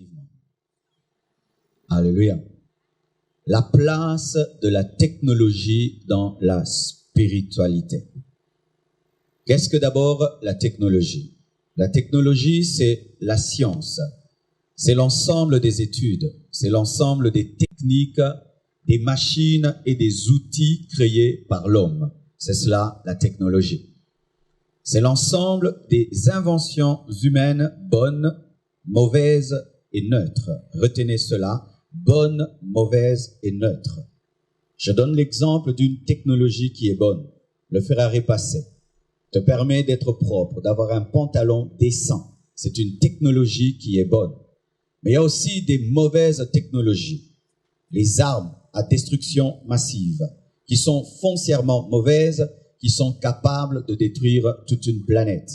attentivement. Alléluia. La place de la technologie dans la spiritualité. Qu'est-ce que d'abord la technologie? La technologie, c'est la science. C'est l'ensemble des études. C'est l'ensemble des techniques, des machines et des outils créés par l'homme. C'est cela, la technologie. C'est l'ensemble des inventions humaines bonnes, mauvaises et neutres. Retenez cela, bonnes, mauvaises et neutres. Je donne l'exemple d'une technologie qui est bonne. Le fer à repasser te permet d'être propre, d'avoir un pantalon décent. C'est une technologie qui est bonne. Mais il y a aussi des mauvaises technologies. Les armes à destruction massive, qui sont foncièrement mauvaises, qui sont capables de détruire toute une planète.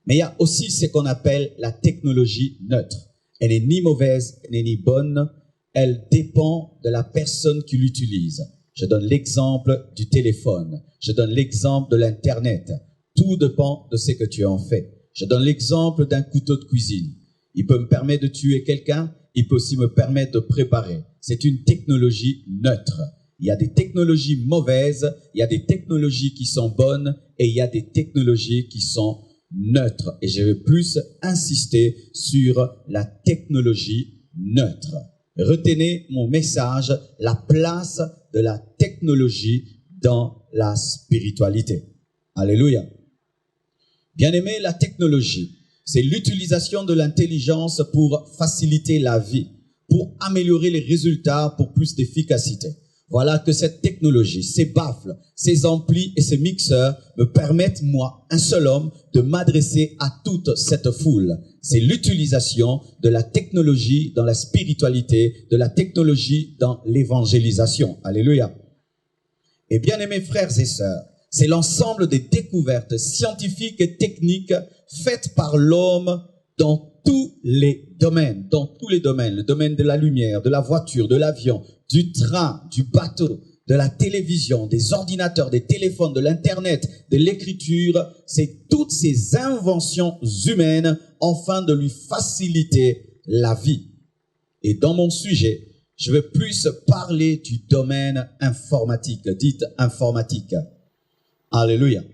Mais il y a aussi ce qu'on appelle la technologie neutre. Elle n'est ni mauvaise, elle n'est ni bonne, elle dépend de la personne qui l'utilise. Je donne l'exemple du téléphone, je donne l'exemple de l'Internet. Tout dépend de ce que tu en fais. Je donne l'exemple d'un couteau de cuisine. Il peut me permettre de tuer quelqu'un, il peut aussi me permettre de préparer. C'est une technologie neutre. Il y a des technologies mauvaises, il y a des technologies qui sont bonnes et il y a des technologies qui sont neutres. Et je vais plus insister sur la technologie neutre. Retenez mon message, la place de la technologie dans la spiritualité. Alléluia. Bien-aimé, la technologie, c'est l'utilisation de l'intelligence pour faciliter la vie, pour améliorer les résultats, pour plus d'efficacité. Voilà que cette technologie, ces baffles, ces amplis et ces mixeurs me permettent, moi, un seul homme, de m'adresser à toute cette foule. C'est l'utilisation de la technologie dans la spiritualité, de la technologie dans l'évangélisation. Alléluia. Et bien aimés frères et sœurs, c'est l'ensemble des découvertes scientifiques et techniques faites par l'homme dans tous les domaines, le domaine de la lumière, de la voiture, de l'avion, du train, du bateau, de la télévision, des ordinateurs, des téléphones, de l'internet, de l'écriture. C'est toutes ces inventions humaines afin de lui faciliter la vie. Et dans mon sujet, je vais plus parler du domaine informatique. Dites informatique. Alléluia.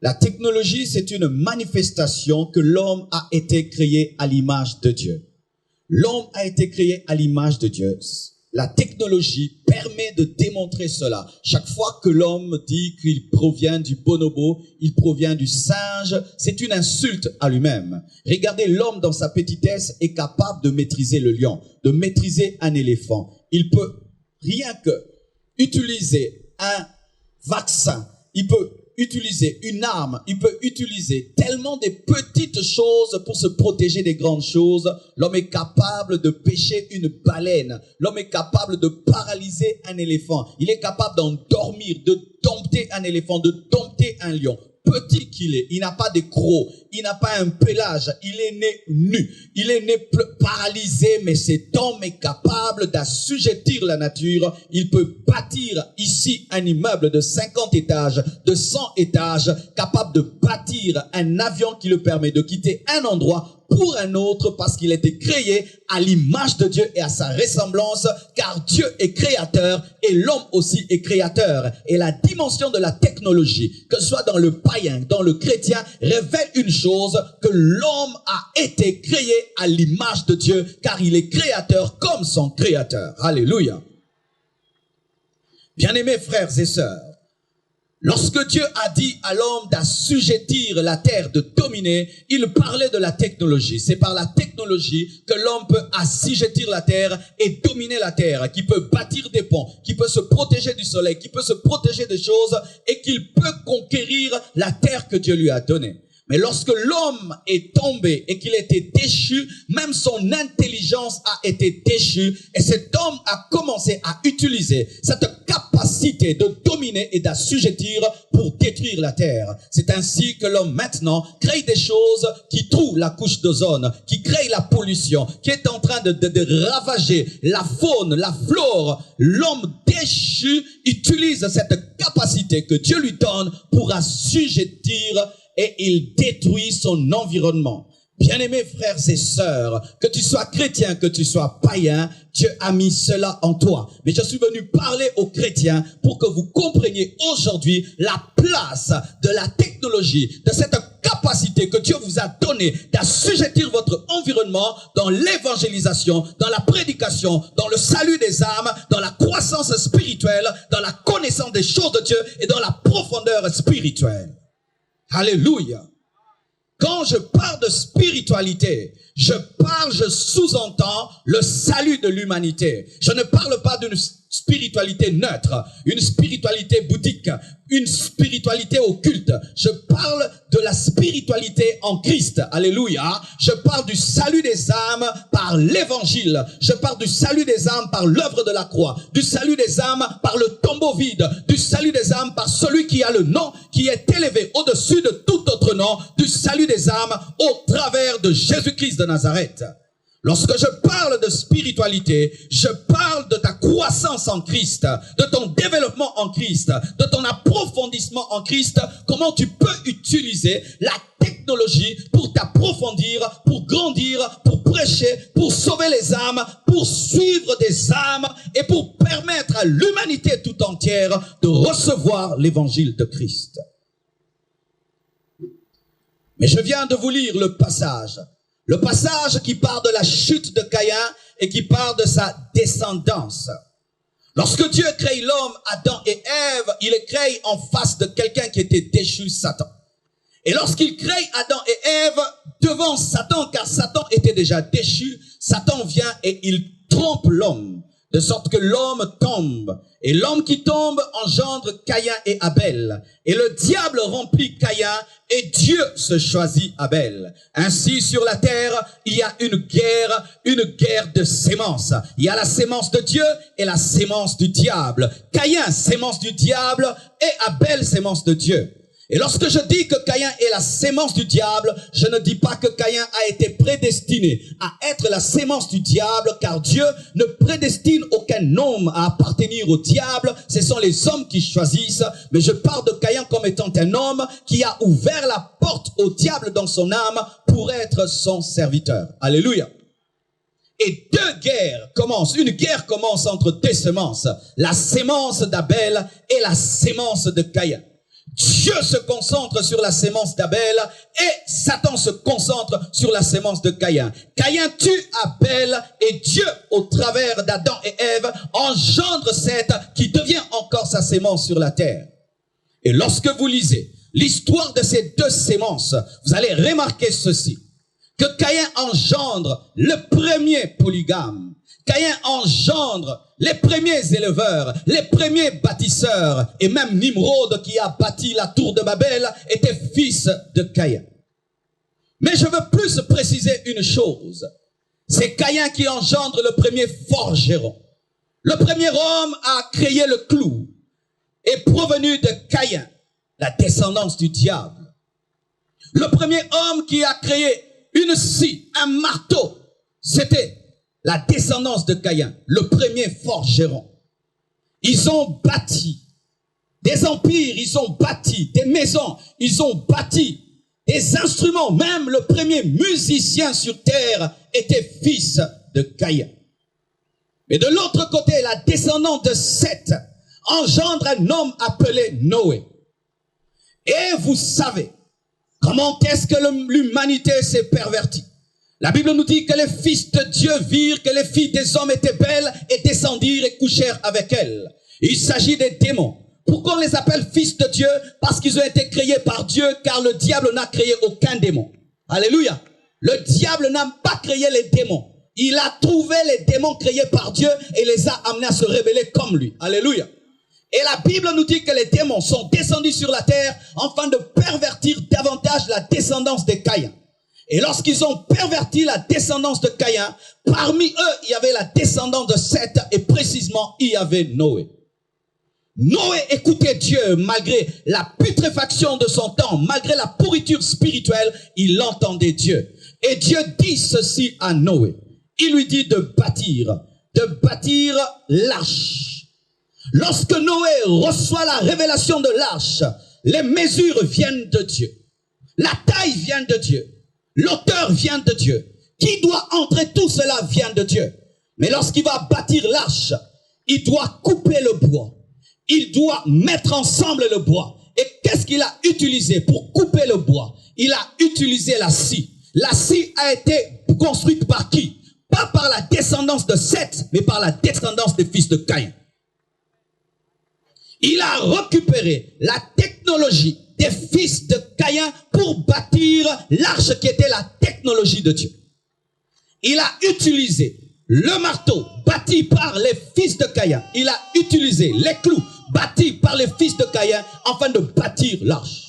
La technologie, c'est une manifestation que l'homme a été créé à l'image de Dieu. L'homme a été créé à l'image de Dieu. La technologie permet de démontrer cela. Chaque fois que l'homme dit qu'il provient du bonobo, il provient du singe, c'est une insulte à lui-même. Regardez, l'homme dans sa petitesse est capable de maîtriser le lion, de maîtriser un éléphant. Il peut rien que utiliser un vaccin, il peut utiliser une arme, il peut utiliser tellement de petites choses pour se protéger des grandes choses. L'homme est capable de pêcher une baleine. L'homme est capable de paralyser un éléphant. Il est capable d'endormir, de dompter un éléphant, de dompter un lion. Petit qu'il est, il n'a pas de crocs, il n'a pas un pelage, il est né nu, il est né paralysé, mais cet homme est capable d'assujettir la nature. Il peut bâtir ici un immeuble de 50 étages, de 100 étages, capable de bâtir un avion qui le permet de quitter un endroit pour un autre parce qu'il a été créé à l'image de Dieu et à sa ressemblance, car Dieu est créateur et l'homme aussi est créateur. Et la dimension de la technologie, que ce soit dans le païen, dans le chrétien, révèle une chose, que l'homme a été créé à l'image de Dieu, car il est créateur comme son créateur. Alléluia. Bien-aimés frères et sœurs, lorsque Dieu a dit à l'homme d'assujettir la terre, de dominer, il parlait de la technologie. C'est par la technologie que l'homme peut assujettir la terre et dominer la terre, qui peut bâtir des ponts, qui peut se protéger du soleil, qui peut se protéger des choses et qu'il peut conquérir la terre que Dieu lui a donnée. Mais lorsque l'homme est tombé et qu'il a été déchu, même son intelligence a été déchue et cet homme a commencé à utiliser cette capacité de dominer et d'assujettir pour détruire la terre. C'est ainsi que l'homme maintenant crée des choses qui trouvent la couche d'ozone, qui crée la pollution, qui est en train de ravager la faune, la flore. L'homme déchu utilise cette capacité que Dieu lui donne pour assujettir et il détruit son environnement. Bien-aimés frères et sœurs, que tu sois chrétien, que tu sois païen, Dieu a mis cela en toi. Mais je suis venu parler aux chrétiens pour que vous compreniez aujourd'hui la place de la technologie, de cette capacité que Dieu vous a donnée d'assujettir votre environnement dans l'évangélisation, dans la prédication, dans le salut des âmes, dans la croissance spirituelle, dans la connaissance des choses de Dieu et dans la profondeur spirituelle. Alléluia. Quand je parle de spiritualité, je sous-entends le salut de l'humanité. Je ne parle pas d'une spiritualité neutre, une spiritualité bouddhique, une spiritualité occulte. Je parle de la spiritualité en Christ. Alléluia. Je parle du salut des âmes par l'évangile. Je parle du salut des âmes par l'œuvre de la croix. Du salut des âmes par le tombeau vide. Du salut des âmes par celui qui a le nom qui est élevé au-dessus de tout autre nom. Du salut des âmes au travers de Jésus-Christ de Nazareth. Lorsque je parle de spiritualité, je parle de ta croissance en Christ, de ton développement en Christ, de ton approfondissement en Christ, comment tu peux utiliser la technologie pour t'approfondir, pour grandir, pour prêcher, pour sauver les âmes, pour suivre des âmes et pour permettre à l'humanité tout entière de recevoir l'évangile de Christ. Mais je viens de vous lire le passage qui parle de la chute de Caïn et qui parle de sa descendance. Lorsque Dieu crée l'homme, Adam et Ève, il les crée en face de quelqu'un qui était déchu, Satan. Et lorsqu'il crée Adam et Ève devant Satan, car Satan était déjà déchu, Satan vient et il trompe l'homme, de sorte que l'homme tombe. Et l'homme qui tombe engendre Caïn et Abel. Et le diable remplit Caïn et Dieu se choisit Abel. Ainsi, sur la terre, il y a une guerre de sémences. Il y a la sémence de Dieu et la sémence du diable. Caïn, sémence du diable, et Abel, sémence de Dieu. Et lorsque je dis que Caïn est la sémence du diable, je ne dis pas que Caïn a été prédestiné à être la sémence du diable, car Dieu ne prédestine aucun homme à appartenir au diable. Ce sont les hommes qui choisissent. Mais je parle de Caïn comme étant un homme qui a ouvert la porte au diable dans son âme pour être son serviteur. Alléluia. Et deux guerres commencent. Une guerre commence entre deux semences. La sémence d'Abel et la sémence de Caïn. Dieu se concentre sur la sémence d'Abel et Satan se concentre sur la sémence de Caïn. Caïn tue Abel et Dieu, au travers d'Adam et Ève, engendre Seth qui devient encore sa sémence sur la terre. Et lorsque vous lisez l'histoire de ces deux sémences, vous allez remarquer ceci, que Caïn engendre le premier polygame. Caïn engendre les premiers éleveurs, les premiers bâtisseurs, et même Nimrod qui a bâti la tour de Babel était fils de Caïn. Mais je veux plus préciser une chose. C'est Caïn qui engendre le premier forgeron. Le premier homme à créer le clou est provenu de Caïn, la descendance du diable. Le premier homme qui a créé une scie, un marteau, c'était la descendance de Caïn, le premier forgeron. Ils ont bâti des empires, ils ont bâti des maisons, ils ont bâti des instruments. Même le premier musicien sur terre était fils de Caïn. Mais de l'autre côté, la descendance de Seth engendre un homme appelé Noé. Et vous savez comment est-ce que l'humanité s'est pervertie. La Bible nous dit que les fils de Dieu virent que les filles des hommes étaient belles et descendirent et couchèrent avec elles. Il s'agit des démons. Pourquoi on les appelle fils de Dieu? Parce qu'ils ont été créés par Dieu, car le diable n'a créé aucun démon. Alléluia. Le diable n'a pas créé les démons. Il a trouvé les démons créés par Dieu et les a amenés à se révéler comme lui. Alléluia. Et la Bible nous dit que les démons sont descendus sur la terre afin de pervertir davantage la descendance de Caïn. Et lorsqu'ils ont perverti la descendance de Caïn, parmi eux, il y avait la descendance de Seth et précisément, il y avait Noé. Noé écoutait Dieu malgré la putréfaction de son temps, malgré la pourriture spirituelle, il entendait Dieu. Et Dieu dit ceci à Noé. Il lui dit de bâtir l'arche. Lorsque Noé reçoit la révélation de l'arche, les mesures viennent de Dieu. La taille vient de Dieu. L'auteur vient de Dieu. Qui doit entrer, tout cela vient de Dieu. Mais lorsqu'il va bâtir l'arche, il doit couper le bois. Il doit mettre ensemble le bois. Et qu'est-ce qu'il a utilisé pour couper le bois? Il a utilisé la scie. La scie a été construite par qui? Pas par la descendance de Seth, mais par la descendance des fils de Caïn. Il a récupéré la technologie des fils de Caïn pour bâtir l'arche qui était la technologie de Dieu. Il a utilisé le marteau bâti par les fils de Caïn. Il a utilisé les clous bâtis par les fils de Caïn afin de bâtir l'arche.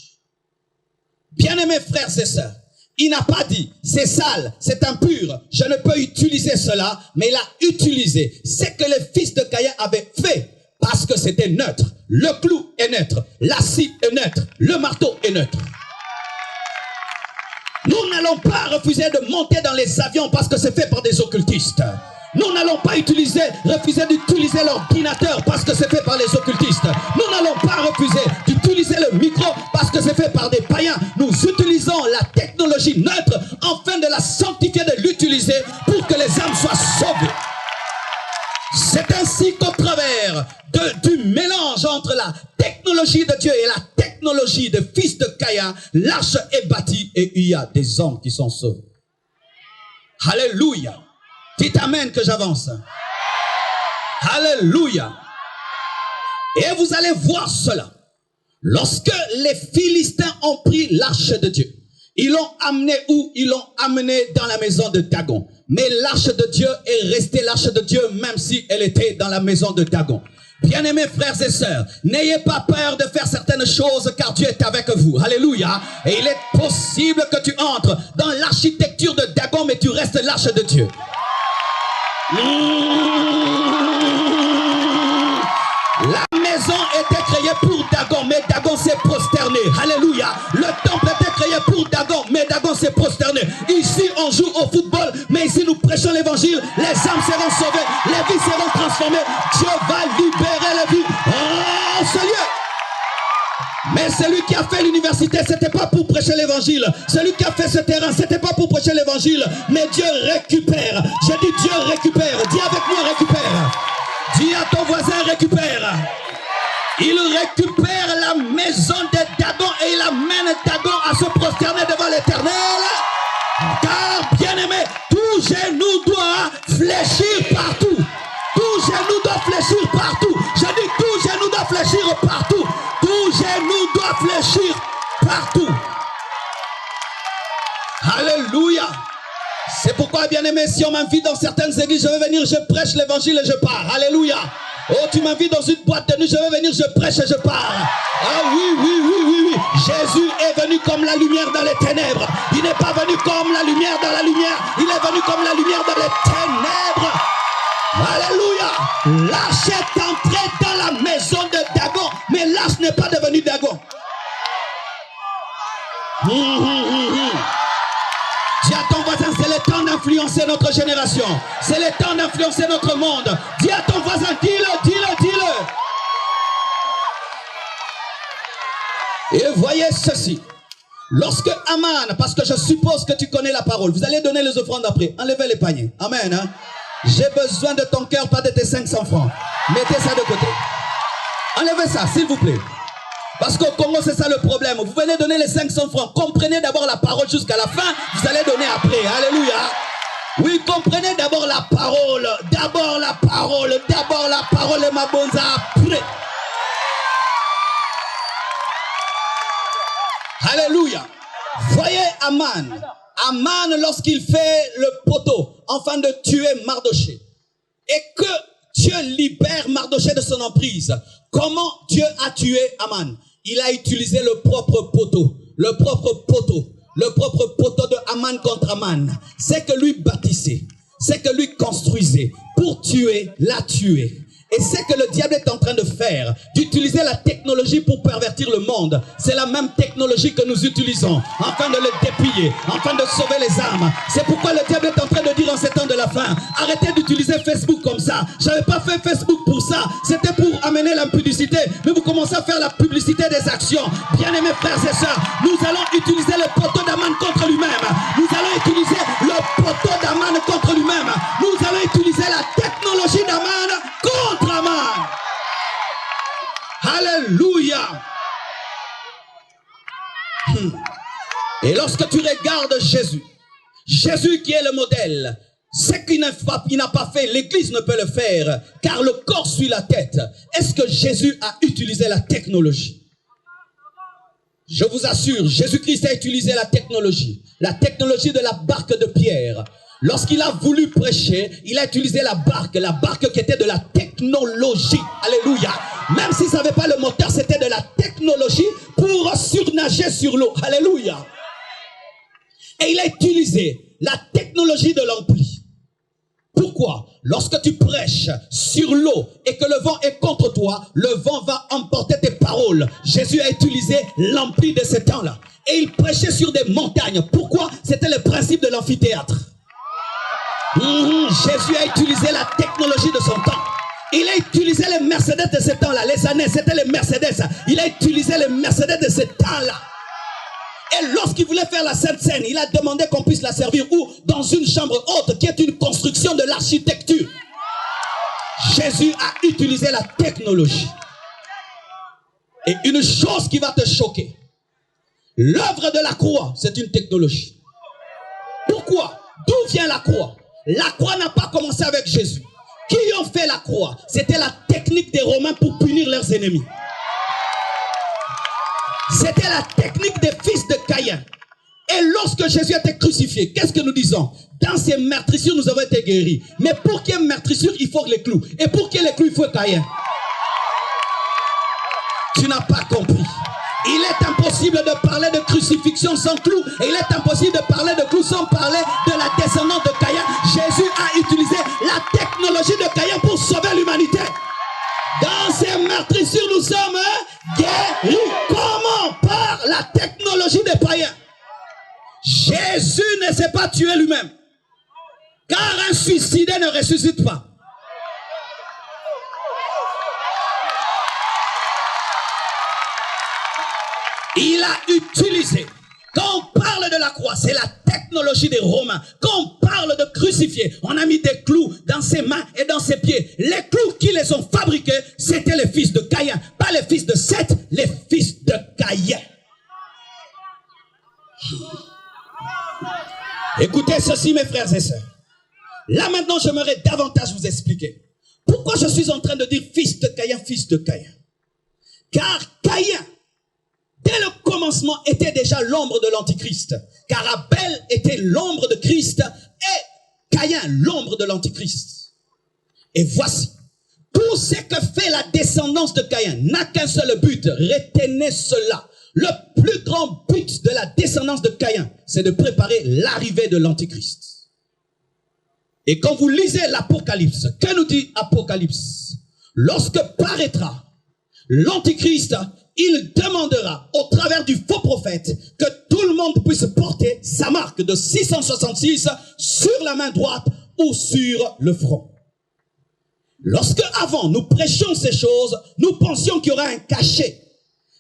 Bien-aimés frères et sœurs, il n'a pas dit c'est sale, c'est impur, je ne peux utiliser cela, mais il a utilisé ce que les fils de Caïn avaient fait parce que c'était neutre. Le clou est neutre, la scie est neutre, le marteau est neutre. Nous n'allons pas refuser de monter dans les avions parce que c'est fait par des occultistes. Nous n'allons pas refuser d'utiliser l'ordinateur parce que c'est fait par les occultistes. Nous n'allons pas refuser d'utiliser le micro parce que c'est fait par des païens. Nous utilisons la technologie neutre afin de la sanctifier, de l'utiliser pour que les âmes soient sauvées. C'est ainsi qu'au travers du mélange entre la technologie de Dieu et la technologie des fils de Caïn, l'arche est bâtie et il y a des hommes qui sont sauvés. Alléluia. Dites amen que j'avance. Alléluia. Et vous allez voir cela. Lorsque les Philistins ont pris l'arche de Dieu, ils l'ont amené où? Ils l'ont amené dans la maison de Dagon. Mais l'arche de Dieu est restée l'arche de Dieu même si elle était dans la maison de Dagon. Bien-aimés frères et sœurs, n'ayez pas peur de faire certaines choses car Dieu est avec vous. Alléluia. Et il est possible que tu entres dans l'architecture de Dagon mais tu restes l'arche de Dieu. La maison était créée pour Dagon, mais Dagon s'est prosterné. Alléluia. Le temple était créé pour Dagon, mais Dagon s'est prosterné. Ici, on joue au football, mais ici, nous prêchons l'évangile. Les âmes seront sauvées, les vies seront transformées. Dieu va libérer les vies. Oh, Seigneur! Mais celui qui a fait l'université, c'était pas pour prêcher l'évangile. Celui qui a fait ce terrain, c'était pas pour prêcher l'évangile. Mais Dieu récupère. J'ai dit Dieu récupère. Dis avec moi récupère. Dis à ton voisin récupère. Il récupère la maison de Dagon et il amène Dagon à se prosterner devant l'Éternel. Car bien aimé, tout genou doit fléchir partout. Tout genou doit fléchir partout. Je dis tout genou doit fléchir partout. Tout genou doit fléchir partout. Alléluia. C'est pourquoi, bien aimé, si on m'invite dans certaines églises, je vais venir, je prêche l'évangile et je pars. Alléluia. Oh, tu m'invites dans une boîte de nuit, je vais venir, je prêche et je pars. Ah oui. Jésus est venu comme la lumière dans les ténèbres. Il n'est pas venu comme la lumière dans la lumière. Il est venu comme la lumière dans les ténèbres. Alléluia. L'arche est entrée dans la maison de Dagon, mais l'arche n'est pas devenue Dagon. Dis à ton voisin, c'est le temps d'influencer notre génération. C'est le temps d'influencer notre monde. Dis à ton voisin, dis-le. Et voyez ceci. Lorsque Aman, parce que je suppose que tu connais la parole, vous allez donner les offrandes après. Enlevez les paniers. Amen. Hein? J'ai besoin de ton cœur, pas de tes 500 francs. Mettez ça de côté. Enlevez ça, s'il vous plaît. Parce qu'au Congo, c'est ça le problème. Vous venez donner les 500 francs. Comprenez d'abord la parole jusqu'à la fin. Vous allez donner après. Alléluia. Oui, comprenez d'abord la parole. D'abord la parole. D'abord la parole et ma bonza après. Alléluia. Voyez Aman. Aman, lorsqu'il fait le poteau, afin de tuer Mardoché. Et que Dieu libère Mardoché de son emprise. Comment Dieu a tué Aman? Il a utilisé le propre poteau. Le propre poteau de Aman contre Aman. C'est que lui bâtissait. C'est que lui construisait. Pour tuer, l'a tué. Et c'est que le diable est en train de faire, d'utiliser la technologie pour pervertir le monde. C'est la même technologie que nous utilisons, afin de le dépiller, afin de sauver les âmes. C'est pourquoi le diable est en train de dire en ces temps de la fin, arrêtez d'utiliser Facebook comme ça. Je n'avais pas fait Facebook pour ça. C'était pour amener l'impudicité. Mais vous commencez à faire la publicité des actions. Bien-aimés frères et sœurs, nous allons utiliser le poteau d'Aman contre lui-même. Nous allons utiliser le poteau d'Aman contre lui-même. Nous allons utiliser la technologie d'Aman contre Aman. Alléluia. Et lorsque tu regardes Jésus, Jésus qui est le modèle, ce qu'il n'a pas fait, l'Église ne peut le faire, car le corps suit la tête. Est-ce que Jésus a utilisé la technologie? Je vous assure, Jésus-Christ a utilisé la technologie de la barque de Pierre. Lorsqu'il a voulu prêcher, il a utilisé la barque qui était de la technologie. Alléluia. Même si ça n'avait pas le moteur, c'était de la technologie pour surnager sur l'eau. Alléluia. Et il a utilisé la technologie de l'ampli. Pourquoi? Lorsque tu prêches sur l'eau et que le vent est contre toi, le vent va emporter tes paroles. Jésus a utilisé l'ampli de ce temps-là. Et il prêchait sur des montagnes. Pourquoi? C'était le principe de l'amphithéâtre. Jésus a utilisé la technologie de son temps. Il a utilisé les Mercedes de ce temps-là. Les années, c'était les Mercedes. Il a utilisé les Mercedes de ce temps-là. Et lorsqu'il voulait faire la Sainte Seine, il a demandé qu'on puisse la servir où? Dans une chambre haute qui est une construction de l'architecture. Jésus a utilisé la technologie. Et une chose qui va te choquer. L'œuvre de la croix, c'est une technologie. Pourquoi? D'où vient la croix? La croix n'a pas commencé avec Jésus. Qui ont fait la croix? C'était la technique des Romains pour punir leurs ennemis. C'était la technique des fils de Caïn. Et lorsque Jésus a été crucifié, qu'est-ce que nous disons? Dans ces meurtrissures, nous avons été guéris. Mais pour qu'il y ait meurtrissure, il faut les clous. Et pour qu'il y ait les clous, il faut Caïn. Tu n'as pas compris. Il est impossible de parler de crucifixion sans clous. Et il est impossible de parler de clous sans parler de la descendance de Caïn. Jésus a utilisé la technologie de Caïn pour sauver l'humanité. Dans ces meurtrissures, nous sommes guéris. Comment? Par la technologie des païens. Jésus ne s'est pas tué lui-même. Car un suicidé ne ressuscite pas. Il a utilisé. Quand on parle de la croix, c'est la technologie des Romains. Quand on parle de crucifier, on a mis des clous dans ses mains et dans ses pieds. Les clous qui les ont fabriqués, c'était les fils de Caïn. Pas les fils de Seth, les fils de Caïn. Écoutez ceci, mes frères et sœurs. Là maintenant, j'aimerais davantage vous expliquer. Pourquoi je suis en train de dire fils de Caïn, fils de Caïn? Car Caïn, dès le commencement, était déjà l'ombre de l'Antichrist. Car Abel était l'ombre de Christ et Caïn l'ombre de l'Antichrist. Et voici, tout ce que fait la descendance de Caïn n'a qu'un seul but. Retenez cela. Le plus grand but de la descendance de Caïn, c'est de préparer l'arrivée de l'Antichrist. Et quand vous lisez l'Apocalypse, que nous dit Apocalypse? Lorsque paraîtra l'Antichrist, il demandera au travers du faux prophète que tout le monde puisse porter sa marque de 666 sur la main droite ou sur le front. Lorsque avant nous prêchions ces choses, nous pensions qu'il y aurait un cachet.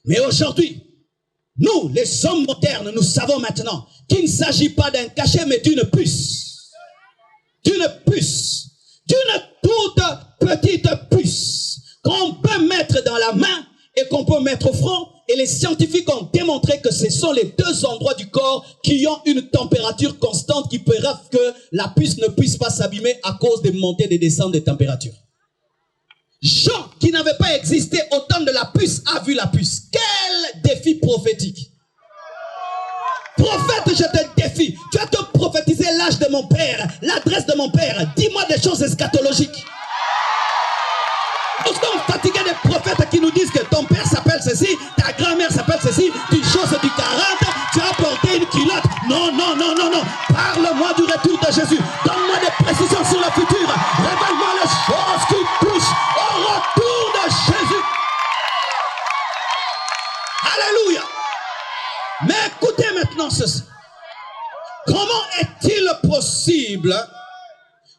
Mais aujourd'hui, nous, les hommes modernes, nous savons maintenant qu'il ne s'agit pas d'un cachet, mais d'une puce. D'une puce. D'une toute petite puce qu'on peut mettre dans la main et qu'on peut mettre au front. Et les scientifiques ont démontré que ce sont les deux endroits du corps qui ont une température constante qui fera que la puce ne puisse pas s'abîmer à cause des montées et des descentes des températures. Jean, qui n'avait pas existé au temps de la puce, a vu la puce. Quel défi prophétique! Prophète, je te défie. Tu vas te prophétiser l'âge de mon père, l'adresse de mon père. Dis-moi des choses eschatologiques. Nous sommes fatigués des prophètes qui nous disent que ton père s'appelle ceci, ta grand-mère s'appelle ceci, tu choses du 40, tu as porté une culotte. Non, non, non, non, non. Parle-moi du retour de Jésus. Donne-moi des précisions sur le futur. Révèle-moi les choses qui touchent au possible?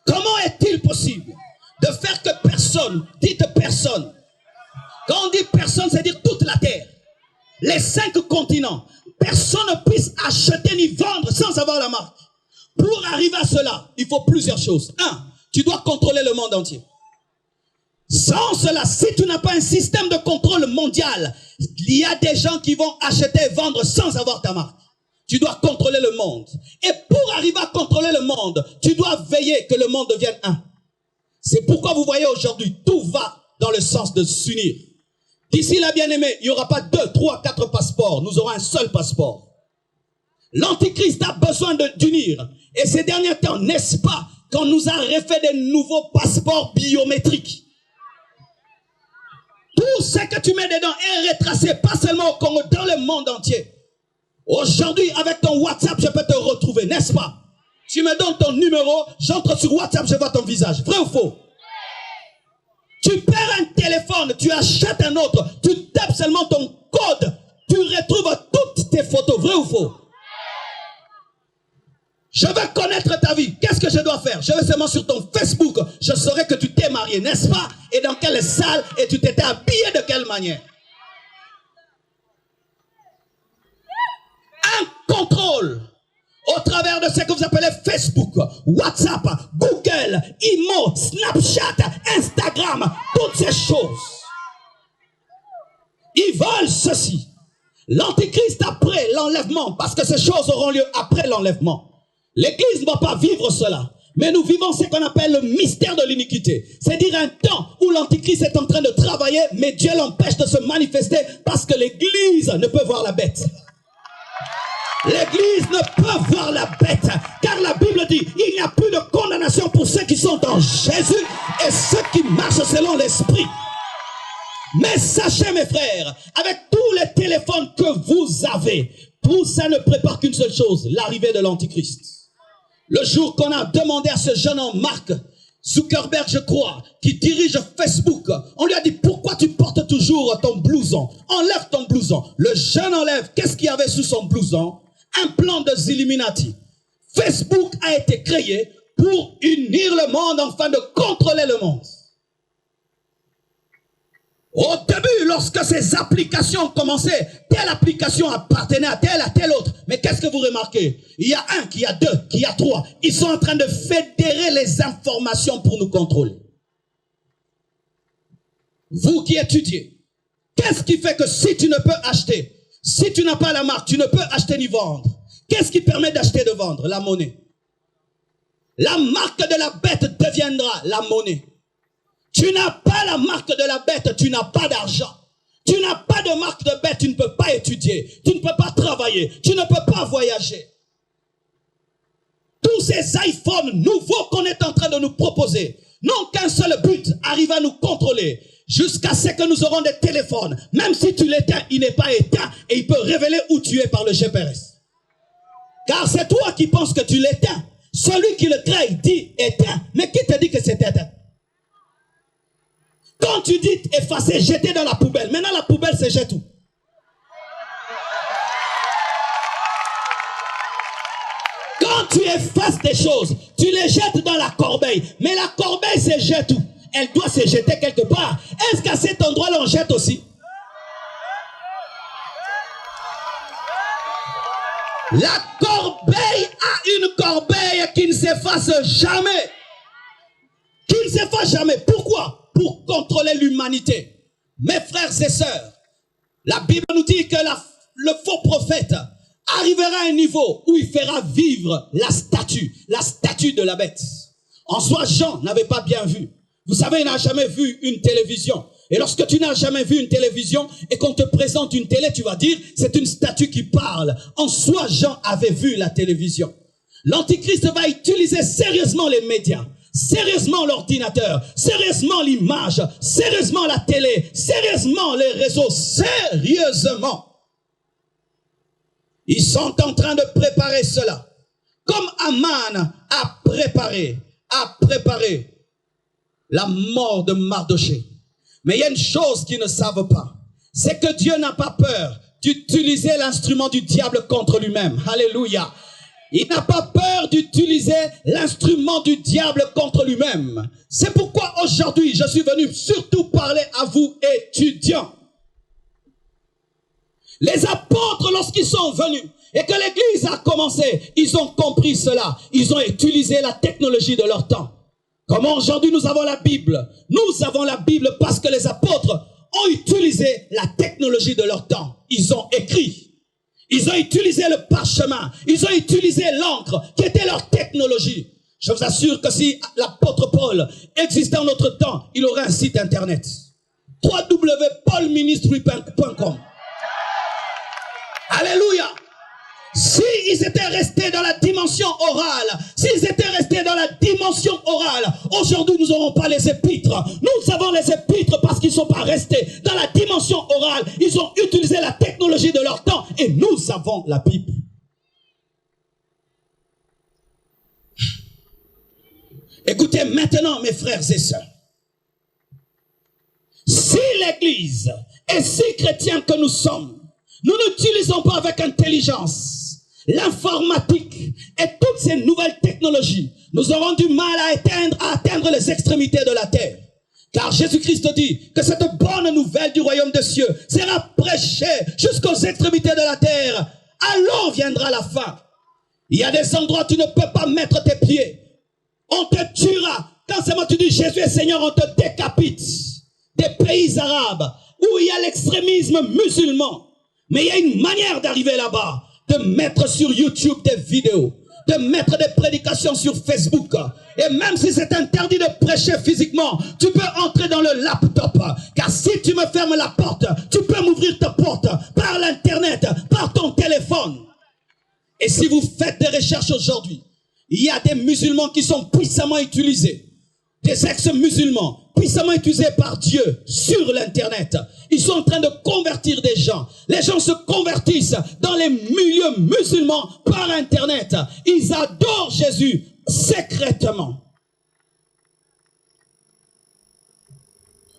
Comment est-il possible de faire que personne, dites personne, quand on dit personne, c'est dire toute la terre, les 5 continents, personne ne puisse acheter ni vendre sans avoir la marque. Pour arriver à cela, il faut plusieurs choses. 1, tu dois contrôler le monde entier. Sans cela, si tu n'as pas un système de contrôle mondial, il y a des gens qui vont acheter et vendre sans avoir ta marque. Tu dois contrôler le monde. Et pour arriver à contrôler le monde, tu dois veiller que le monde devienne un. C'est pourquoi vous voyez aujourd'hui, tout va dans le sens de s'unir. D'ici là, bien-aimé, il n'y aura pas 2, 3, 4 passeports. Nous aurons un seul passeport. L'Antichrist a besoin d'unir. Et ces derniers temps, n'est-ce pas, qu'on nous a refait des nouveaux passeports biométriques. Tout ce que tu mets dedans est retracé, pas seulement au Congo, dans le monde entier. Aujourd'hui, avec ton WhatsApp, je peux te retrouver, n'est-ce pas? Tu me donnes ton numéro, j'entre sur WhatsApp, je vois ton visage. Vrai ou faux? Tu perds un téléphone, tu achètes un autre, tu tapes seulement ton code, tu retrouves toutes tes photos. Vrai ou faux? Je veux connaître ta vie. Qu'est-ce que je dois faire? Je vais seulement sur ton Facebook, je saurai que tu t'es marié, n'est-ce pas? Et dans quelle salle, et tu t'étais habillé de quelle manière? Un contrôle au travers de ce que vous appelez Facebook, WhatsApp, Google, Imo, Snapchat, Instagram, toutes ces choses. Ils veulent ceci. L'Antichrist après l'enlèvement, parce que ces choses auront lieu après l'enlèvement. L'Église ne va pas vivre cela. Mais nous vivons ce qu'on appelle le mystère de l'iniquité. C'est-à-dire un temps où l'Antichrist est en train de travailler, mais Dieu l'empêche de se manifester parce que l'Église ne peut voir la bête. L'Église ne peut voir la bête, car la Bible dit, il n'y a plus de condamnation pour ceux qui sont en Jésus et ceux qui marchent selon l'Esprit. Mais sachez mes frères, avec tous les téléphones que vous avez, tout ça ne prépare qu'une seule chose, l'arrivée de l'Antichrist. Le jour qu'on a demandé à ce jeune homme, Mark Zuckerberg, je crois, qui dirige Facebook, on lui a dit, pourquoi tu portes toujours ton blouson? Enlève ton blouson. Le jeune enlève, qu'est-ce qu'il y avait sous son blouson? Un plan des Illuminati. Facebook a été créé pour unir le monde afin de contrôler le monde. Au début, lorsque ces applications ont commencé, telle application appartenait à telle autre. Mais qu'est-ce que vous remarquez? Il y a un, qu'il y a 2, qu'il y a 3. Ils sont en train de fédérer les informations pour nous contrôler. Vous qui étudiez, qu'est-ce qui fait que si tu ne peux acheter, si tu n'as pas la marque, tu ne peux acheter ni vendre? Qu'est-ce qui permet d'acheter et de vendre? La monnaie. La marque de la bête deviendra la monnaie. Tu n'as pas la marque de la bête, tu n'as pas d'argent. Tu n'as pas de marque de bête, tu ne peux pas étudier, tu ne peux pas travailler, tu ne peux pas voyager. Tous ces iPhones nouveaux qu'on est en train de nous proposer n'ont qu'un seul but, arriver à nous contrôler. Jusqu'à ce que nous aurons des téléphones. Même si tu l'éteins, il n'est pas éteint et il peut révéler où tu es par le GPS. Car c'est toi qui penses que tu l'éteins. Celui qui le crée dit éteint. Mais qui te dit que c'est éteint? Quand tu dis effacer, jeter dans la poubelle, maintenant la poubelle c'est jette où? Quand tu effaces des choses, tu les jettes dans la corbeille. Mais la corbeille se jette où? Elle doit se jeter quelque part. Est-ce qu'à cet endroit-là on jette aussi? La corbeille a une corbeille qui ne s'efface jamais. Qui ne s'efface jamais. Pourquoi? Pour contrôler l'humanité. Mes frères et sœurs, la Bible nous dit que le faux prophète arrivera à un niveau où il fera vivre la statue de la bête. En soi, Jean n'avait pas bien vu. Vous savez, il n'a jamais vu une télévision. Et lorsque tu n'as jamais vu une télévision et qu'on te présente une télé, tu vas dire, c'est une statue qui parle. En soi, Jean avait vu la télévision. L'Antichrist va utiliser sérieusement les médias, sérieusement l'ordinateur, sérieusement l'image, sérieusement la télé, sérieusement les réseaux, sérieusement. Ils sont en train de préparer cela. Comme Aman a préparé la mort de Mardoché. Mais il y a une chose qu'ils ne savent pas. C'est que Dieu n'a pas peur d'utiliser l'instrument du diable contre lui-même. Alléluia. Il n'a pas peur d'utiliser l'instrument du diable contre lui-même. C'est pourquoi aujourd'hui, je suis venu surtout parler à vous, étudiants. Les apôtres, lorsqu'ils sont venus et que l'église a commencé, ils ont compris cela. Ils ont utilisé la technologie de leur temps. Comment aujourd'hui nous avons la Bible? Nous avons la Bible parce que les apôtres ont utilisé la technologie de leur temps. Ils ont écrit. Ils ont utilisé le parchemin. Ils ont utilisé l'encre qui était leur technologie. Je vous assure que si l'apôtre Paul existait en notre temps, il aurait un site internet. www.paulministry.com. Alléluia. S'ils étaient restés dans la dimension orale, s'ils étaient restés dans la dimension orale, aujourd'hui nous n'aurons pas les épîtres. Nous avons les épîtres parce qu'ils ne sont pas restés dans la dimension orale. Ils ont utilisé la technologie de leur temps et nous avons la Bible. Écoutez maintenant mes frères et sœurs. Si l'Église est si chrétienne que nous sommes, nous n'utilisons pas avec intelligence l'informatique et toutes ces nouvelles technologies. Nous aurons du mal à atteindre les extrémités de la terre. Car Jésus-Christ dit que cette bonne nouvelle du royaume des cieux sera prêchée jusqu'aux extrémités de la terre. Alors viendra la fin. Il y a des endroits où tu ne peux pas mettre tes pieds. On te tuera. Quand seulement tu dis Jésus est Seigneur, on te décapite. Des pays arabes où il y a l'extrémisme musulman. Mais il y a une manière d'arriver là-bas, de mettre sur YouTube des vidéos, de mettre des prédications sur Facebook. Et même si c'est interdit de prêcher physiquement, tu peux entrer dans le laptop. Car si tu me fermes la porte, tu peux m'ouvrir ta porte par l'internet, par ton téléphone. Et si vous faites des recherches aujourd'hui, il y a des musulmans qui sont puissamment utilisés. Des ex-musulmans puissamment utilisés par Dieu sur l'internet. Ils sont en train de convertir des gens. Les gens se convertissent dans les milieux musulmans par internet. Ils adorent Jésus secrètement.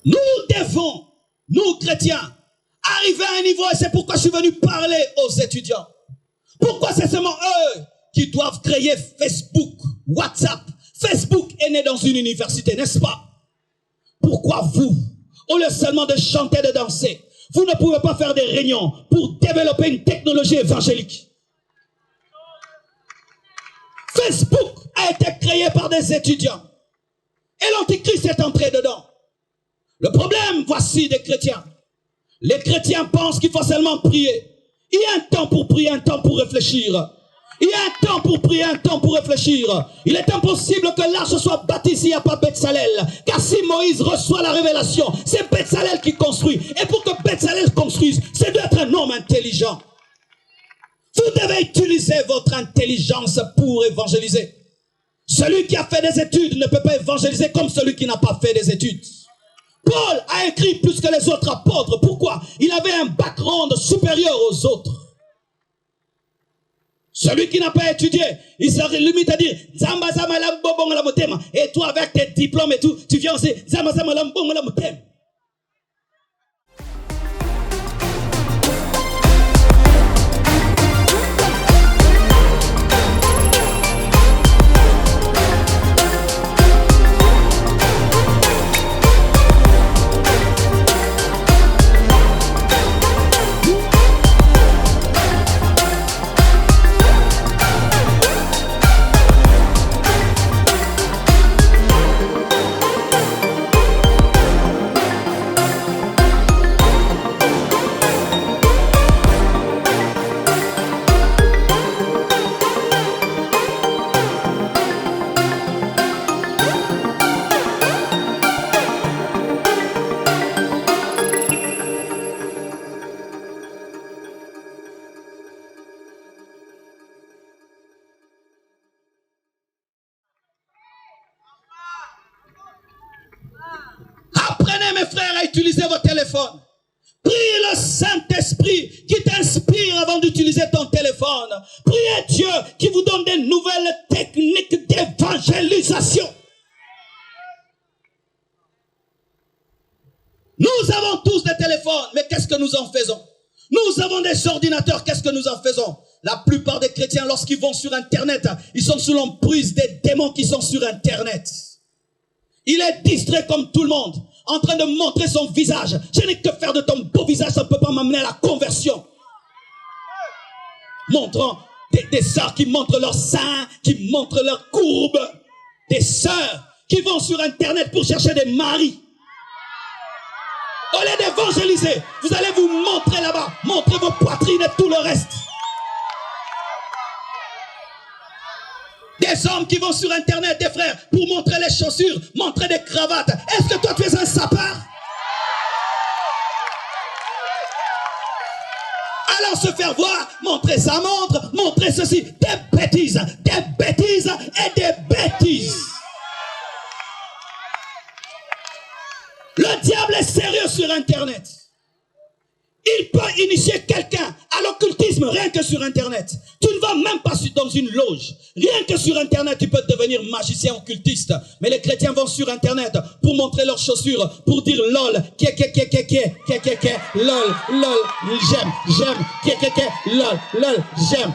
Nous devons, nous chrétiens, arriver à un niveau, et c'est pourquoi je suis venu parler aux étudiants. Pourquoi c'est seulement eux qui doivent créer Facebook, WhatsApp? Facebook est né dans une université, n'est-ce pas? Pourquoi vous, au lieu seulement de chanter, de danser, vous ne pouvez pas faire des réunions pour développer une technologie évangélique? Facebook a été créé par des étudiants. Et l'Antichrist est entré dedans. Le problème, voici des chrétiens. Les chrétiens pensent qu'il faut seulement prier. Il y a un temps pour prier, un temps pour réfléchir. Il y a un temps pour prier, un temps pour réfléchir. Il est impossible que l'arche soit bâtie s'il n'y a pas Betsalel. Car si Moïse reçoit la révélation, c'est Betsalel qui construit. Et pour que Betsalel construise, c'est d'être un homme intelligent. Vous devez utiliser votre intelligence pour évangéliser. Celui qui a fait des études ne peut pas évangéliser comme celui qui n'a pas fait des études. Paul a écrit plus que les autres apôtres. Pourquoi? Il avait un background supérieur aux autres. Celui qui n'a pas étudié, il se limite à dire Zamba Zama Lam Bobong la Motema. Et toi, avec tes diplômes et tout, tu viens aussi Zamba Zama Lam Bobong la Motema. Apprenez, mes frères, à utiliser vos téléphones. Priez le Saint-Esprit qui t'inspire avant d'utiliser ton téléphone. Priez Dieu qui vous donne des nouvelles techniques d'évangélisation. Nous avons tous des téléphones, mais qu'est-ce que nous en faisons? Nous avons des ordinateurs, qu'est-ce que nous en faisons? La plupart des chrétiens, lorsqu'ils vont sur Internet, ils sont sous l'emprise des démons qui sont sur Internet. Il est distrait comme tout le monde, en train de montrer son visage. Je n'ai que faire de ton beau visage, ça ne peut pas m'amener à la conversion. Montrant des sœurs qui montrent leurs seins, qui montrent leurs courbes. Des sœurs qui vont sur Internet pour chercher des maris. Au lieu d'évangéliser, vous allez vous montrer là-bas, montrer vos poitrines et tout le reste. Des hommes qui vont sur Internet, des frères, pour montrer les chaussures, montrer des cravates. Est-ce que toi tu es un sapin? Alors se faire voir, montrer sa montre, montrer ceci. Des bêtises et des bêtises. Le diable est sérieux sur Internet. Il peut initier quelqu'un à l'occultisme rien que sur Internet. Tu ne vas même pas dans une loge. Rien que sur Internet, tu peux devenir magicien occultiste. Mais les chrétiens vont sur Internet pour montrer leurs chaussures, pour dire lol, lol, j'aime, lol, j'aime,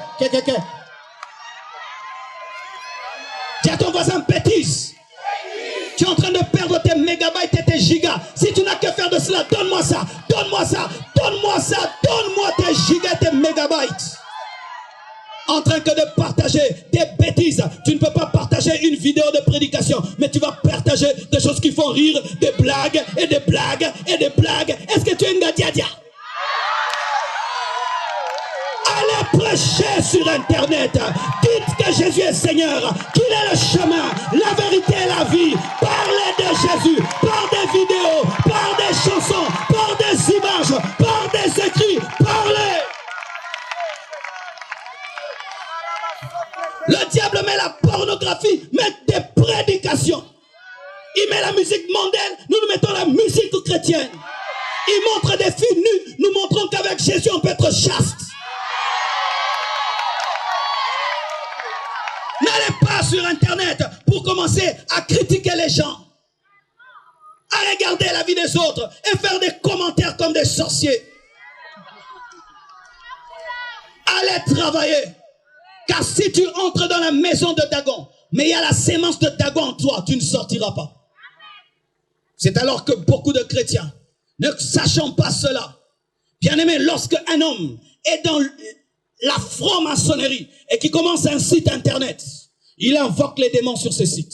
Dis à ton voisin bêtise. Tu es en train de perdre tes mégabytes et tes gigas. Si tu n'as que faire de cela, donne-moi ça, donne-moi ça, donne-moi ça, donne-moi tes gigas et tes mégabytes. En train que de partager des bêtises. Tu ne peux pas partager une vidéo de prédication, mais tu vas partager des choses qui font rire, des blagues et des blagues et des blagues. Est-ce que tu es un gadiadia? Allez prêcher sur Internet. Dites que Jésus est Seigneur, qu'il est le chemin, la vérité et la vie. Parlez de Jésus par des vidéos, par des chansons, par des images, par des écrits. Parlez. Le diable met la pornographie, met des prédications. Il met la musique mondaine, nous mettons la musique chrétienne. Il montre des filles nues, nous montrons qu'avec Jésus on peut être chaste. N'allez pas sur Internet pour commencer à critiquer les gens, à regarder la vie des autres et faire des commentaires comme des sorciers. Allez travailler, car si tu entres dans la maison de Dagon, mais il y a la sémence de Dagon en toi, tu ne sortiras pas. C'est alors que beaucoup de chrétiens, ne sachant pas cela, bien aimé, lorsque un homme est dans la franc-maçonnerie et qui commence un site Internet, il invoque les démons sur ce site.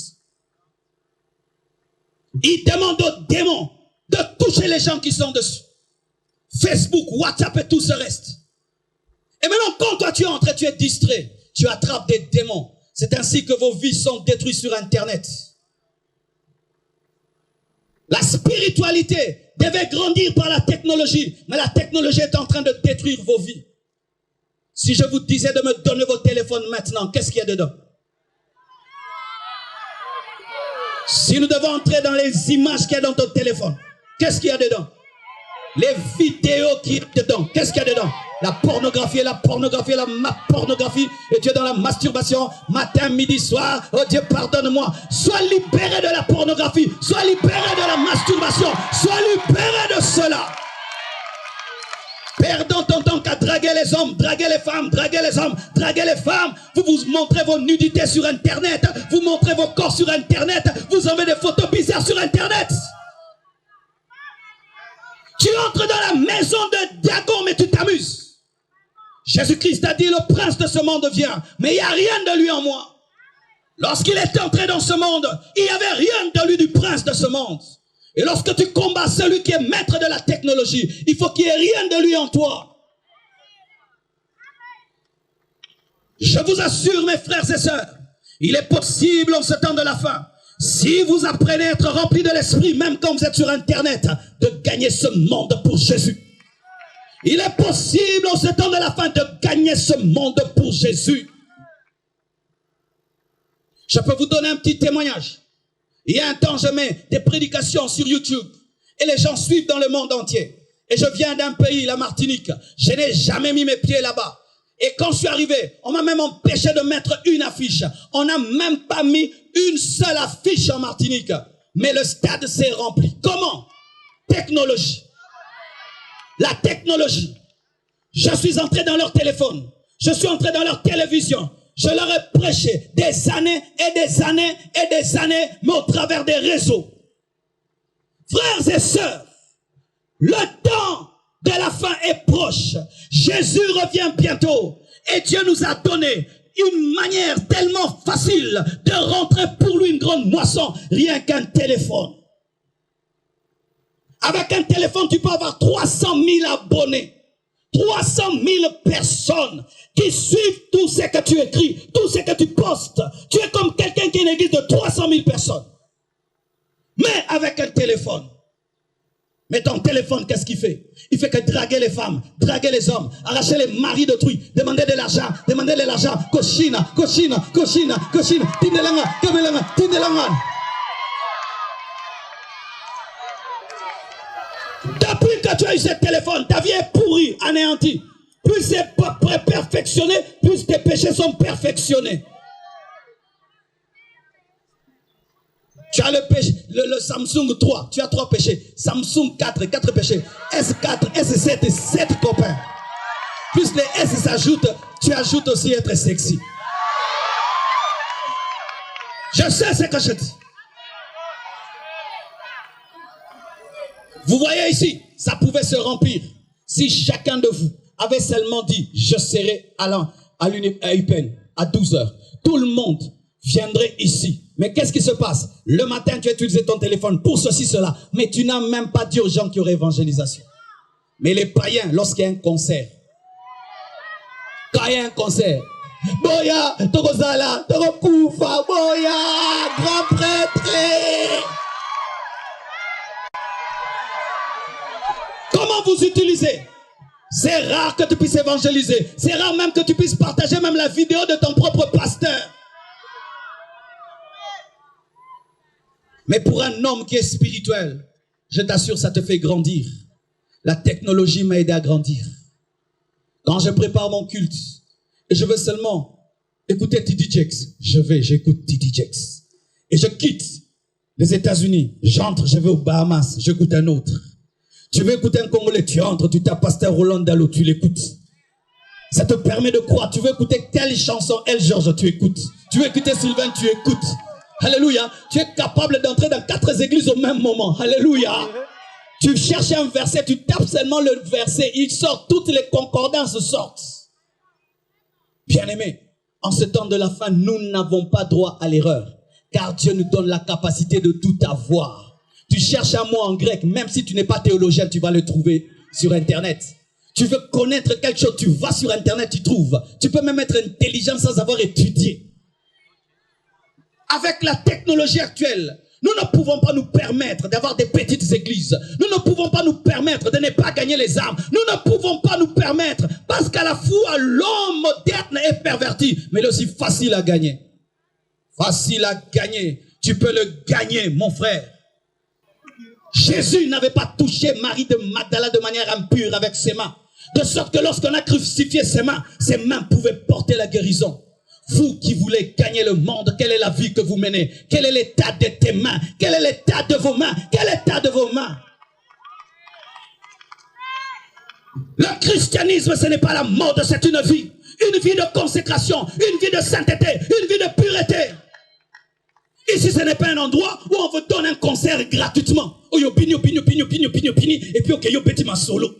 Il demande aux démons de toucher les gens qui sont dessus. Facebook, WhatsApp et tout ce reste. Et maintenant, quand toi tu entres et tu es distrait, tu attrapes des démons. C'est ainsi que vos vies sont détruites sur Internet. La spiritualité devait grandir par la technologie, mais la technologie est en train de détruire vos vies. Si je vous disais de me donner vos téléphones maintenant, qu'est-ce qu'il y a dedans? Si nous devons entrer dans les images qu'il y a dans ton téléphone, qu'est-ce qu'il y a dedans? Les vidéos qu'il y a dedans, qu'est-ce qu'il y a dedans? La pornographie, la pornographie, la pornographie, et tu es dans la masturbation, matin, midi, soir. Oh Dieu, pardonne-moi. Sois libéré de la pornographie, sois libéré de la masturbation, sois libéré de cela. Perdons ton temps qu'à draguer les hommes, draguer les femmes, draguer les hommes, draguer les femmes. Vous vous montrez vos nudités sur Internet, vous montrez vos corps sur Internet, vous envoyez des photos bizarres sur Internet. Tu entres dans la maison de Dagon, mais tu t'amuses. Jésus-Christ a dit, le prince de ce monde vient, mais il n'y a rien de lui en moi. Lorsqu'il est entré dans ce monde, il n'y avait rien de lui du prince de ce monde. Et lorsque tu combats celui qui est maître de la technologie, il faut qu'il n'y ait rien de lui en toi. Je vous assure, mes frères et sœurs, il est possible en ce temps de la fin, si vous apprenez à être rempli de l'esprit, même quand vous êtes sur Internet, de gagner ce monde pour Jésus. Il est possible en ce temps de la fin de gagner ce monde pour Jésus. Je peux vous donner un petit témoignage. Il y a un temps, je mets des prédications sur YouTube et les gens suivent dans le monde entier. Et je viens d'un pays, la Martinique. Je n'ai jamais mis mes pieds là-bas. Et quand je suis arrivé, on m'a même empêché de mettre une affiche. On n'a même pas mis une seule affiche en Martinique. Mais le stade s'est rempli. Comment? Technologie. La technologie. Je suis entré dans leur téléphone. Je suis entré dans leur télévision. Je leur ai prêché des années et des années et des années, mais au travers des réseaux. Frères et sœurs, le temps de la fin est proche. Jésus revient bientôt. Et Dieu nous a donné une manière tellement facile de rentrer pour lui une grande moisson. Rien qu'un téléphone. Avec un téléphone, tu peux avoir 300 000 abonnés. 300 000 personnes qui suivent tout ce que tu écris, tout ce que tu postes. Tu es comme quelqu'un qui est une église de 300 000 personnes. Mais avec un téléphone. Mais ton téléphone, qu'est-ce qu'il fait? Il fait que draguer les femmes, draguer les hommes, arracher les maris d'autrui, demander de l'argent, cochina, cochina, cochina, cochina, tindelanga, kabelanga, tindelanga. Depuis que tu as eu ce téléphone, ta vie est pourrie, anéantie. Plus c'est perfectionné, plus tes péchés sont perfectionnés. Tu as le péché, le Samsung 3, tu as 3 péchés. Samsung 4, 4 péchés. S4, S7, 7 copains. Plus les S s'ajoutent, tu ajoutes aussi être sexy. Je sais ce que je dis. Vous voyez ici, ça pouvait se remplir si chacun de vous avait seulement dit, je serai à UPenn à 12 heures. Tout le monde viendrait ici. Mais qu'est-ce qui se passe? Le matin, tu as utilisé ton téléphone pour ceci, cela. Mais tu n'as même pas dit aux gens qu'il y aurait évangélisation. Mais les païens, lorsqu'il y a un concert, quand il y a un concert, Boya, Togozala, Togokufa, Boya, grand prêtre. Comment vous utilisez? C'est rare que tu puisses évangéliser. C'est rare même que tu puisses partager même la vidéo de ton propre pasteur. Mais pour un homme qui est spirituel, je t'assure, ça te fait grandir. La technologie m'a aidé à grandir. Quand je prépare mon culte, et je veux seulement écouter TD Jakes, j'écoute TD Jakes. Et je quitte les États-Unis, j'entre, je vais aux Bahamas, j'écoute un autre. Tu veux écouter un Congolais, tu entres, tu tapes Pasteur Roland Dalo, tu l'écoutes. Ça te permet de croire. Tu veux écouter telle chanson, El Georges, tu écoutes. Tu veux écouter Sylvain, tu écoutes. Alléluia. Tu es capable d'entrer dans 4 églises au même moment. Alléluia. Tu cherches un verset, tu tapes seulement le verset, il sort, toutes les concordances sortent. Bien-aimés, en ce temps de la fin, nous n'avons pas droit à l'erreur, car Dieu nous donne la capacité de tout avoir. Tu cherches un mot en grec, même si tu n'es pas théologien, tu vas le trouver sur Internet. Tu veux connaître quelque chose, tu vas sur Internet, tu trouves. Tu peux même être intelligent sans avoir étudié. Avec la technologie actuelle, nous ne pouvons pas nous permettre d'avoir des petites églises. Nous ne pouvons pas nous permettre de ne pas gagner les âmes. Nous ne pouvons pas nous permettre, parce qu'à la fois l'homme moderne est perverti, mais il est aussi facile à gagner. Facile à gagner. Tu peux le gagner, mon frère. Jésus n'avait pas touché Marie de Magdala de manière impure avec ses mains. De sorte que lorsqu'on a crucifié ses mains pouvaient porter la guérison. Vous qui voulez gagner le monde, quelle est la vie que vous menez? Quel est l'état de tes mains? Quel est l'état de vos mains? Quel est l'état de vos mains? Le christianisme, ce n'est pas la mode, c'est une vie. Une vie de consécration, une vie de sainteté, une vie de pureté. Ici, ce n'est pas un endroit où on vous donne un concert gratuitement. Et puis, ok, yo petit ma solo.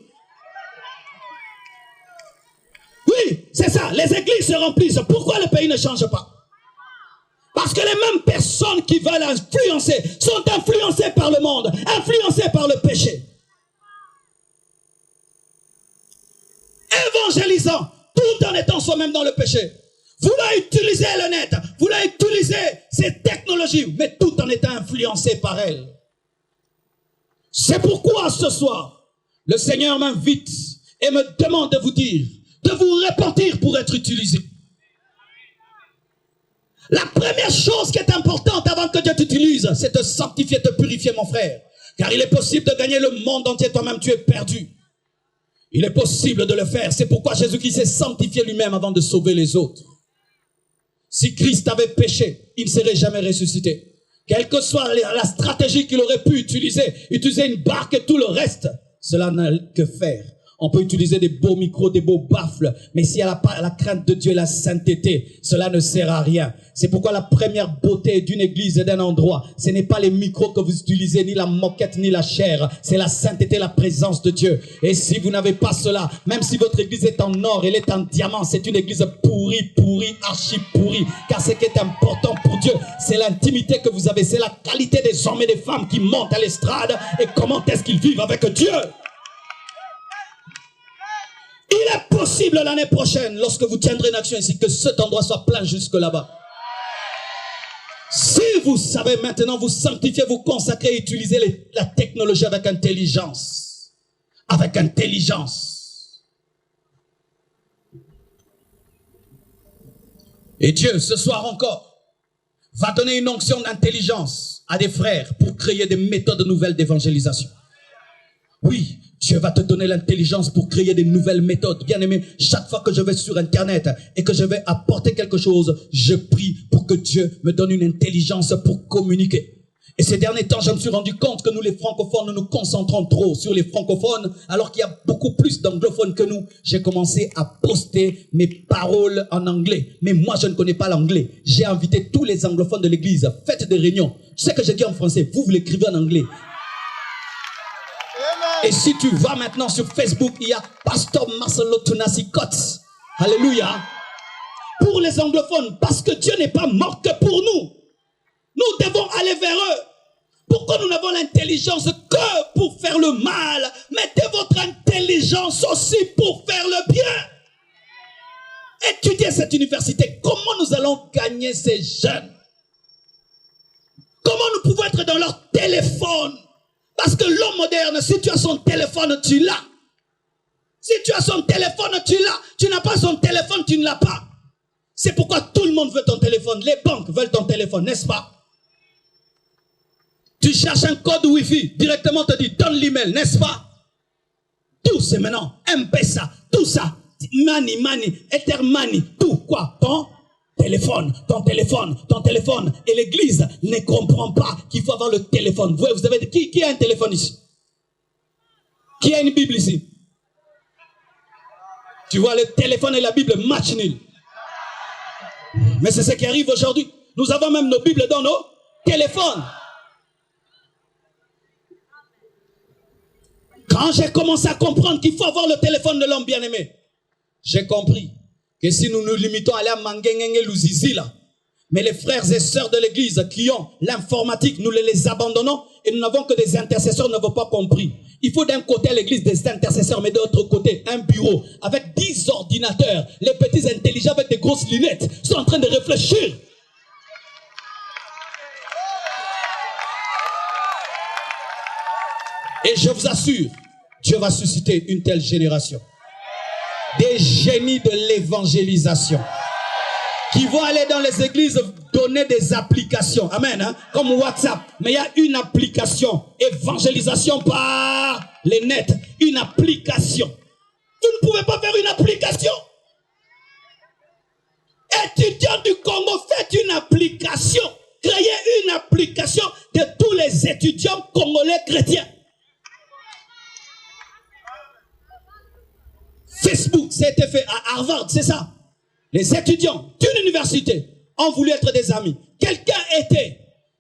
Oui, c'est ça. Les églises se remplissent. Pourquoi le pays ne change pas? Parce que les mêmes personnes qui veulent influencer sont influencées par le monde, influencées par le péché. Évangélisant, tout en étant soi-même dans le péché. Vouloir utiliser le net, vouloir utiliser ces technologies, mais tout en étant influencé par elles. C'est pourquoi ce soir, le Seigneur m'invite et me demande de vous dire, de vous repentir pour être utilisé. La première chose qui est importante avant que Dieu t'utilise, c'est de sanctifier, te purifier, mon frère. Car il est possible de gagner le monde entier, toi-même tu es perdu. Il est possible de le faire. C'est pourquoi Jésus-Christ s'est sanctifié lui-même avant de sauver les autres. Si Christ avait péché, il ne serait jamais ressuscité. Quelle que soit la stratégie qu'il aurait pu utiliser une barque et tout le reste, cela n'a que faire. On peut utiliser des beaux micros, des beaux baffles, mais s'il n'y a pas la crainte de Dieu et la sainteté, cela ne sert à rien. C'est pourquoi la première beauté d'une église et d'un endroit, ce n'est pas les micros que vous utilisez, ni la moquette, ni la chair. C'est la sainteté, la présence de Dieu. Et si vous n'avez pas cela, même si votre église est en or, elle est en diamant, c'est une église pourrie, archi pourrie. Car ce qui est important pour Dieu, c'est l'intimité que vous avez, c'est la qualité des hommes et des femmes qui montent à l'estrade et comment est-ce qu'ils vivent avec Dieu. Il est possible l'année prochaine, lorsque vous tiendrez une action ici, que cet endroit soit plein jusque là-bas. Si vous savez maintenant vous sanctifier, vous consacrer, utiliser la technologie avec intelligence. Avec intelligence. Et Dieu, ce soir encore, va donner une onction d'intelligence à des frères pour créer des méthodes nouvelles d'évangélisation. Oui, Dieu va te donner l'intelligence pour créer des nouvelles méthodes. Bien aimé, chaque fois que je vais sur Internet et que je vais apporter quelque chose, je prie pour que Dieu me donne une intelligence pour communiquer. Et ces derniers temps, je me suis rendu compte que nous, les francophones, nous nous concentrons trop sur les francophones, alors qu'il y a beaucoup plus d'anglophones que nous. J'ai commencé à poster mes paroles en anglais. Mais moi, je ne connais pas l'anglais. J'ai invité tous les anglophones de l'église. Faites des réunions. Tu sais que je dis en français, vous l'écrivez en anglais. Et si tu vas maintenant sur Facebook, il y a Pasteur Marcelo Tunasi Kotz. Alléluia. Pour les anglophones, parce que Dieu n'est pas mort que pour nous. Nous devons aller vers eux. Pourquoi nous n'avons l'intelligence que pour faire le mal? Mettez votre intelligence aussi pour faire le bien. Étudiez cette université. Comment nous allons gagner ces jeunes? Comment nous pouvons être dans leur téléphone? Parce que l'homme moderne, si tu as son téléphone, tu l'as. Si tu as son téléphone, tu l'as. Tu n'as pas son téléphone, tu ne l'as pas. C'est pourquoi tout le monde veut ton téléphone. Les banques veulent ton téléphone, n'est-ce pas? Tu cherches un code Wi-Fi, directement te dit, donne l'email, n'est-ce pas? Tout c'est maintenant, M-Pesa, tout ça. Money, Ether Money, tout quoi? Ton téléphone. Et l'église ne comprend pas qu'il faut avoir le téléphone. Vous avez qui a un téléphone ici? Qui a une Bible ici? Tu vois, le téléphone et la Bible, match nul. Mais c'est ce qui arrive aujourd'hui. Nous avons même nos Bibles dans nos téléphones. Quand j'ai commencé à comprendre qu'il faut avoir le téléphone de l'homme bien-aimé, j'ai compris que si nous nous limitons à aller à Mangengenge Luzizi là, mais les frères et sœurs de l'église qui ont l'informatique, nous les abandonnons et nous n'avons que des intercesseurs, nous n'avons pas compris. Il faut d'un côté à l'église des intercesseurs, mais de l'autre côté, un bureau avec 10 ordinateurs. Les petits intelligents avec des grosses lunettes sont en train de réfléchir. Et je vous assure, Dieu va susciter une telle génération. Des génies de l'évangélisation. Qui vont aller dans les églises donner des applications. Amen. Hein? Comme WhatsApp. Mais il y a une application. Évangélisation par les nets. Une application. Vous ne pouvez pas faire une application. Étudiants du Congo, faites une application. Créez une application de tous les étudiants congolais chrétiens. Facebook, ça a été fait à Harvard, c'est ça. Les étudiants d'une université ont voulu être des amis. Quelqu'un était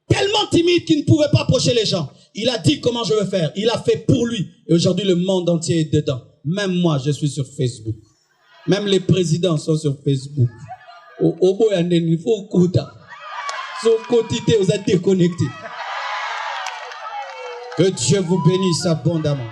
tellement timide qu'il ne pouvait pas approcher les gens. Il a dit comment je vais faire. Il a fait pour lui. Et aujourd'hui, le monde entier est dedans. Même moi, je suis sur Facebook. Même les présidents sont sur Facebook. Il faut écouter. Vous êtes déconnectés. Que Dieu vous bénisse abondamment.